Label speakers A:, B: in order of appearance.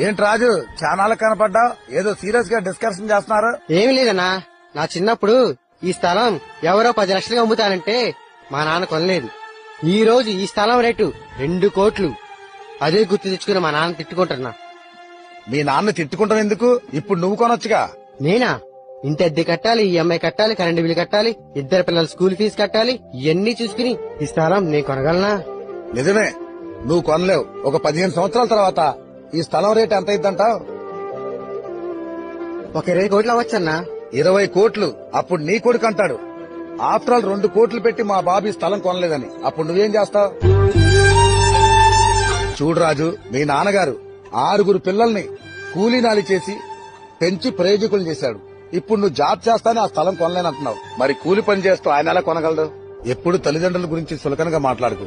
A: ఏంటి రాజు చానాలకు కనపడ్డా ఏదో సీరియస్ గా డిస్కషన్ చేస్తున్నారు.
B: ఏమి లేదన్నా, నా చిన్నప్పుడు ఈ స్థలం ఎవరో 10 లక్షలుగా అమ్ముతానంటే మా నాన్న కొనలేదు. ఈ రోజు ఈ స్థలం రేటు 2 కోట్లు. అదే గుర్తు తెచ్చుకుని మా నాన్న తిట్టుకుంటున్నా.
A: మీ నాన్న తిట్టుకుంటాం ఎందుకు, ఇప్పుడు నువ్వు కొనొచ్చుగా.
B: నేనా? ఇంటి అద్దె కట్టాలి, ఈఎంఐ కట్టాలి, కరెంటు బిల్లు కట్టాలి, 2 పిల్లల స్కూల్ ఫీజు కట్టాలి. ఇవన్నీ చూసుకుని ఈ స్థలం నేను కొనగలనా?
A: నిజమే, నువ్వు కొనలేవు. ఒక 15 సంవత్సరాల తర్వాత ఈ స్థలం రేటు ఎంత అయిద్దంటావు?
B: ఒక 20 కోట్లు అవ్వచ్చన్నా.
A: 20 కోట్లు? అప్పుడు నీ కొడుకు అంటాడు, ఆఫ్టర్ ఆల్ 2 కోట్లు పెట్టి మా బాబు ఈ స్థలం కొనలేదని. అప్పుడు నువ్వేం చేస్తావు? చూడు రాజు, మీ నాన్నగారు 6 పిల్లల్ని కూలీనాలి చేసి పెంచి ప్రయోజకులు చేశాడు. ఇప్పుడు నువ్వు జాబ్ చేస్తానే ఆ స్థలం కొనలేనంటున్నావు. మరి కూలి పని చేస్తూ ఆయన ఎలా కొనగలడు? ఎప్పుడు తల్లిదండ్రుల గురించి సులకనగా మాట్లాడుకో.